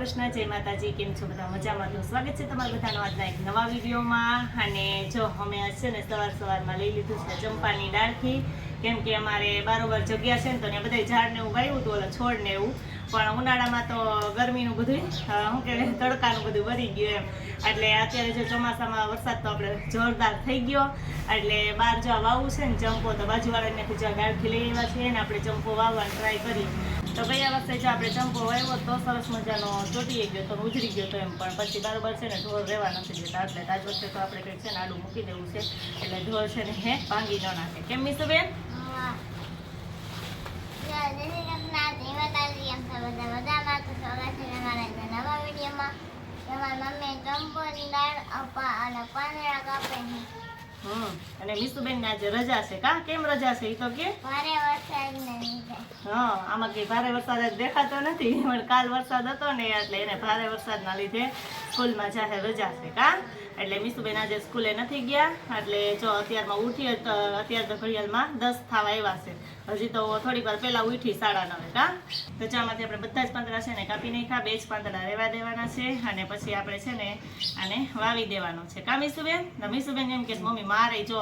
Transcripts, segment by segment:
કૃષ્ણ, જય માતાજી. કેમ છો બધા? મજામાં? તો સ્વાગત છે તમારા બધાનો આજના એક નવા વિડીયોમાં. અને જો અમે આજ છે ને સવારમાં લઈ લીધું છે ચંપાની ડાળખી, કેમ કે અમારે બારોબાર જગ્યા છે ને તો બધા ઝાડને એવું વાવ્યું હતું, ઓલા છોડ ને એવું, પણ ઉનાળામાં તો ગરમીનું બધું શું કહેવાય, તડકાનું બધું વધી ગયું એમ. એટલે અત્યારે જો ચોમાસામાં વરસાદ તો આપણે જોરદાર થઈ ગયો, એટલે બહાર જો વાવવું છે ને ચંપો, તો બાજુવાળાને જો ડાળખી લઈ આવ્યા છીએ ને આપણે ચંપો વાવવાની ટ્રાય કરી. તો ગયા વર્ષે જો આપણે ચંપો વાવ્યો તો સરસ મજાનો ચોટી ગયો તો ઉજળી ગયો તો એમ, પણ પછી બરાબર છે ને ઢોર રહેવા નથી દેતા, એટલે આજ વખતે તો આપણે કંઈક છે ને આડું મૂકી દેવું છે, એટલે ઢોર છે ને હે ભાંગી ન નાખે. કેમ મીસુબેન? અને મીસુબેન ને આજે રજા છે. કા કેમ રજા છે? એ તો કે આમાં કઈ ભારે વરસાદ દેખાતો નથી, પણ કાલ વરસાદ હતો ને એટલે એને ભારે વરસાદના લીધે સ્કૂલમાં જાહેર રજા છે. કા એટલે મીસુબેન આજે સ્કૂલે નથી ગયા, એટલે જો અત્યારમાં ઉઠી, અત્યારે તો ઘડિયાળમાં 10 થવા આવ્યા છે, હજી તો થોડીક વાર પહેલા ઉઠી 9:30. કા તો ચામાંથી આપણે બધા જ પાંદડા છે ને કાપી નાખ્યા, 2 જ પાંદડા રહેવા દેવાના છે, અને પછી આપણે છે ને આને વાવી દેવાનો છે. કા મીસુબેન? મીસુબેન એમ કે મમ્મી મારે જો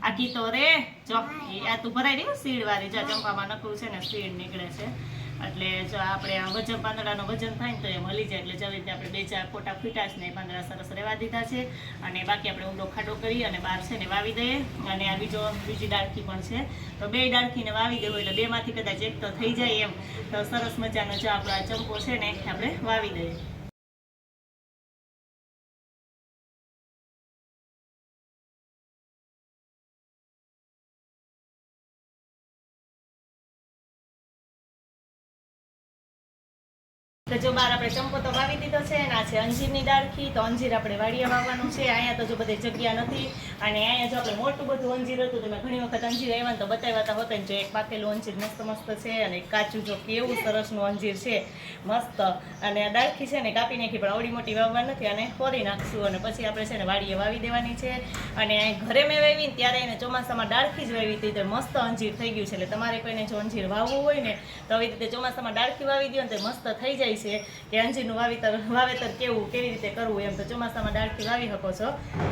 આખી તો રે જો આ તું ભરાઈ રહ્યું સીડ વાળી, જો ચંપામાં નકરું છે ને સીડ નીકળે છે, એટલે જો આપણે આ વજન પાંદડાનું વજન થાય ને તો એ મળી જાય. એટલે જવી રીતે આપણે 2-4 ફોટા ફીટા છે ને પાંદડા સરસ રહેવા દીધા છે, અને બાકી આપણે ઊંડો ખાડો કરી અને બહાર છે ને વાવી દઈએ. અને આ બીજી ડાળખી પણ છે, તો 2 ડાળખીને વાવી દેવું, એટલે 2માંથી કદાચ એક તો થઈ જાય એમ. તો સરસ મજાનો જો આપણો આ ચંપો છે ને આપણે વાવી દઈએ. તો જો બહાર આપણે ચંપો તો વાવી દીધો છે, અને આ છે અંજીરની ડાળખી. તો અંજીર આપણે વાડીએ વાવવાનું છે. અહીંયા તો જો બધી જગ્યા નથી, અને અહીંયા જો આપણે મોટું બધું અંજીર હતું તો મેં ઘણી વખત અંજીર આવ્યા ને તો બતાવ્યા હતા, જો એક પાકેલું અંજીર મસ્ત મસ્ત છે, અને કાચું જો કેવું સરસનું અંજીર છે, મસ્ત. અને આ ડાળખી છે ને કાપી નાખી, પણ આવડી મોટી વાવવા નથી, અને ફોરી નાખશું, અને પછી આપણે છે ને વાડીએ વાવી દેવાની છે. અને ઘરે મેં વાવી ને ત્યારે એને ચોમાસામાં ડાળખી જ વાવી હતી, તો મસ્ત અંજીર થઈ ગયું છે. એટલે તમારે કોઈને જો અંજીર વાવવું હોય ને તો આવી રીતે ચોમાસામાં ડાળખી વાવી દો ને તો મસ્ત થઈ જાય છે, કે અંજીરનું વાવેતર કેવી રીતે કરવું એમ. તો ચોમાસામાં ડાળખી વાવી શકો છો.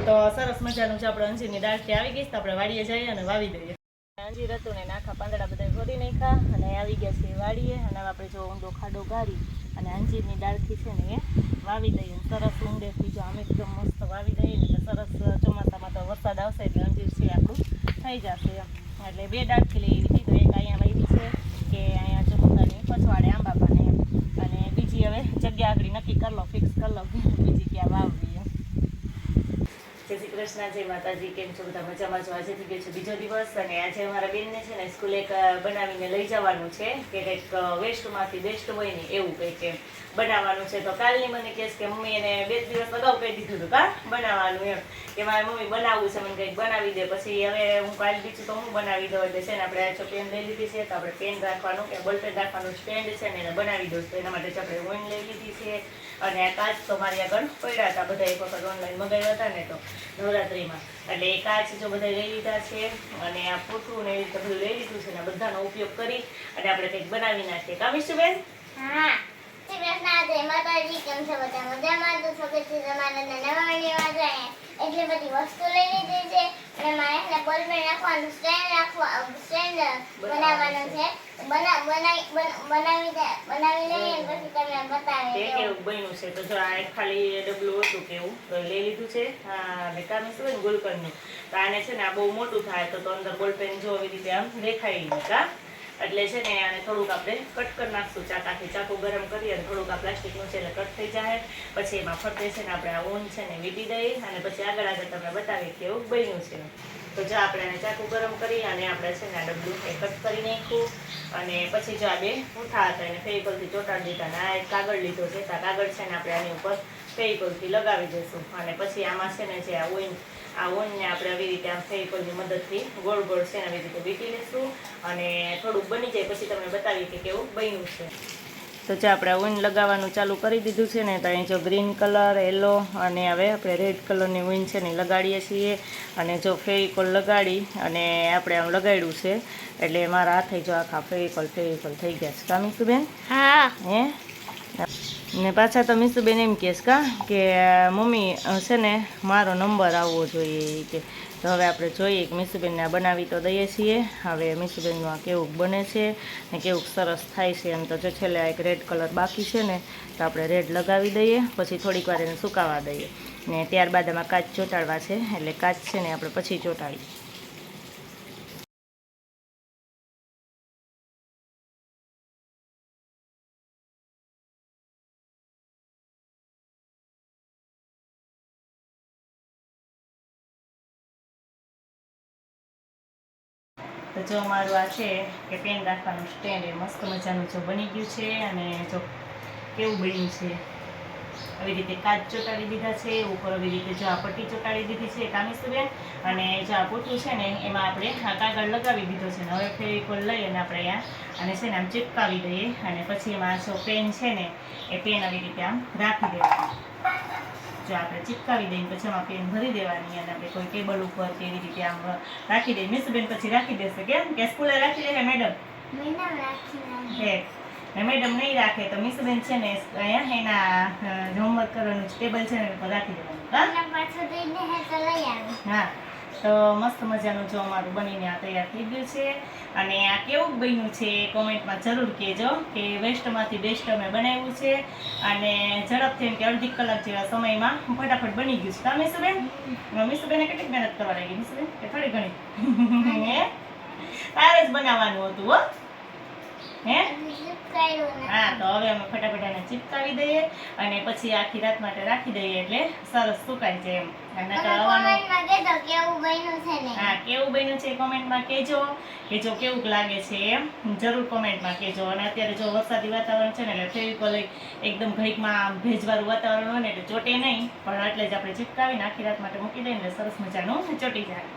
તો સરસ મજાનું જો આપણે અંજીરની ડાળખી આવી ગઈ, તો આપણે વાડીએ જઈએ અને વાવી દઈએ. અંજીર હતું ને આખા પાંદડા બધા ભરી નાખ્યા, અને આવી ગયા છે વાડીએ, અને આપણે જો ઊંડો ખાડો ગાળી અને અંજીરની ડાળખી છે ને એ વાવી દઈએ. સરસ ઊંડેથી જો આમ એકદમ મસ્ત વાવી દઈએ ને સરસ. ચોમાસામાં તો વરસાદ આવશે એટલે અંજીર છે આપણું થઈ જશે એમ. એટલે 2 ડાળખી લઈ એવી હતી, તો એક અહીંયા વાવી છે કે અહીંયા ચમોતાની પછવાડે આંબા પાને એમ, અને બીજી હવે જગ્યા આગળ નક્કી કરી લો, ફિક્સ કરી લો બીજી ક્યાં વાવવી એમ. જય શ્રી કૃષ્ણ, જય માતાજી. કેમ છો બધા? મજામાં છો? આજે થઈ ગયો છે બીજો દિવસ, અને આજે અમારા બેનને છે ને સ્કૂલે બનાવીને લઈ જવાનું છે, કે કંઈક વેસ્ટમાંથી બેસ્ટ હોય ને એવું કંઈક એમ બનાવવાનું છે. તો કાલની મને કહે કે મમ્મી એને 2 દિવસ અગાઉ કહી દીધું હતું કા બનાવવાનું એમ, કે મારે મમ્મી બનાવવું છે, મને કંઈક બનાવી દે. પછી હવે હું કાલ બીજું તો હું બનાવી દઉં. એટલે છે ને આપણે આ પેન લઈ લીધી છે, તો આપણે પેન રાખવાનું કે બોલપેન રાખવાનું સ્ટેન્ડ છે ને એને બનાવી દઉં. તો એના માટે આપણે ઓઇન લઈ લીધી છે, અને આ કાચ તો મારી આગળ પડ્યા હતા, બધા એક વખત ઓનલાઈન મંગાવ્યા હતા ને તો નવરાત્રિમાં, એટલે એ કાચ જો બધા લઈ લીધા છે, અને આ પૂઠું ને એ રીતે બધું લઈ લીધું છે, ને બધાનો ઉપયોગ કરી અને આપણે કંઈક બનાવી નાખીએ. કા મીશુબેન? હા. જય માતાજી. કેમ છો બધા? મજામાં? તો સ્વાગત છે તમારા નવા વિડીયોમાં. જાય એટલી બધી વસ્તુ લઈ લીધી છે, અને મારે એને બોલપેન રાખવાનું સ્ટેન્ડ બનાવવાનું છે. બનાવી લઈએ પછી તમને બતાવીએ કેવું બન્યું છે. તો જો આ એક ખાલી ડબલું હતું કેવું તો લઈ લીધું છે. હા, ને કામ શું હોય ને ગુલકંદનું, તો આને છે ને આ બહુ મોટું થાય તો અંદર બોલપેન જો આવી રીતે આમ દેખાય નહીં. કા એટલે છે ને આને થોડુંક આપણે કટ કરી નાખશું ચાકાથી. ચાકુ ગરમ કરી અને થોડુંક આ પ્લાસ્ટિકનું છે એટલે કટ થઈ જાય. પછી એમાં ફરતે છે ને આપણે આ ઊન છે ને વીટી દઈએ, અને પછી આગળ તમને બતાવીએ કેવું બન્યું છે. તો જો આપણે આને ચાકુ ગરમ કરી અને આપણે છે ને આ ડબલું કટ કરી નાખ્યું, અને પછી જો આ 2 પૂઠા હતા એને ફેવિકોલથી ચોંટાડી દીધા, અને આ એક કાગળ લીધો છે, તો કાગળ છે ને આપણે આની ઉપર ફેવિકોલથી લગાવી દઈશું. અને પછી આમાં છે ને જે આ ઓઇનને આપણે આવી રીતે આમ ફેવિકોલની મદદથી ગોળ ગોળ છે ને આવી રીતે વીટી લઈશું, અને થોડુંક બની જાય પછી તમને બતાવીએ કે કેવું બન્યું છે. તો જો આપણે ઓઇન લગાવવાનું ચાલુ કરી દીધું છે ને, તો અહીં જો ગ્રીન કલર, યલો, અને હવે આપણે રેડ કલરની ઓઇન છે ને લગાડીએ છીએ. અને જો ફેવિકોલ લગાડી અને આપણે આમ લગાડ્યું છે, એટલે મારા હાથે જો આખા ફેવિકોલ થઈ ગયા છે. કા મીશુબેન? હા. હે ને પાછા તો મીસુબેન એમ કહેશ કે મમ્મી છે ને મારો નંબર આવવો જોઈએ ઈ કે. તો હવે આપણે જોઈએ કે મીસુબેનને આ બનાવી તો દઈએ છીએ. હવે મીસુબેનનું આ કેવું બને છે ને કેવું સરસ થાય છે. એમ તો જો છેલ્લે એક રેડ કલર બાકી છે ને તો આપણે રેડ લગાવી દઈએ, પછી થોડીક વાર એને સુકાવા દઈએ ને ત્યારબાદ આમાં કાચ ચોંટાડવા છે, એટલે કાચ છે ને આપણે પછી ચોંટાડીએ. તો જો મારું આ છે કે પેન રાખવાનું સ્ટેન્ડ એ મસ્ત મજાનું જો બની ગયું છે. અને જો કેવું બન્યું છે, આવી રીતે કાચ ચોંટાડી દીધા છે, ઉપર આવી રીતે જો આ પટ્ટી ચોંટાડી દીધી છે કામીસુબેન. અને જો આ પોતું છે ને એમાં આપણે આ કાગળ લગાવી દીધો છે ને હવે ફેવિકોલ લઈ અને આપણે અહીંયા અને છે ને આમ ચિપકાવી દઈએ. અને પછી એમાં જો પેન છે ને એ પેન આવી રીતે આમ રાખી દેવાની. જો આપણે ચિપકાવી દઈએ પછી એમાં પેન ભરી દેવાની અને આપણે કોઈ ટેબલ ઉપર કે એવી રીતે આમ રાખી દઈએ. મીસુબેન પછી રાખી દેશે કેમ કે સ્કૂલે રાખી દે મેડમ હે ને મેડમ નહીં રાખે તો મીસુબેન છે ને અહીંયા એના હોમવર્ક કરવાનું ટેબલ છે ને ઉપર રાખી દેવાનું. હા તો મસ્ત મજાનું જો અમારું બનીને આ તૈયાર થઈ ગયું છે. અને આ કેવું બન્યું છે કોમેન્ટમાં જરૂર કહેજો કે વેસ્ટમાંથી બેસ્ટ અમે બનાવ્યું છે. અને ઝડપથી એમ કે અડધી કલાક જેવા સમયમાં ફટાફટ બની ગયું છે. કા મીસુબેન? મીસુબેને કેટલીક મહેનત કરવા લાગી મીસુબેન કે થોડી ઘણી? હે તારે જ બનાવવાનું હતું હો હે? હા તો હવે અમે ફટાફટ એને ચિપકાવી દઈએ અને પછી આખી રાત માટે રાખી દઈએ એટલે સરસ સુકાઈ જાય એમ. અને હા કેવું બન્યું છે કોમેન્ટમાં કહેજો કે જો કેવું લાગે છે એમ જરૂર કોમેન્ટમાં કહેજો. અને અત્યારે જો વરસાદી વાતાવરણ છે ને એટલે ફેવિકોલ એકદમ ઘડીકમાં ભેજવાળું વાતાવરણ હોય ને એટલે ચોટે નહીં, પણ એટલે જ આપણે ચિપકાવીને આખી રાત માટે મૂકી દઈએ એટલે સરસ મજાનું ચોટી જાય.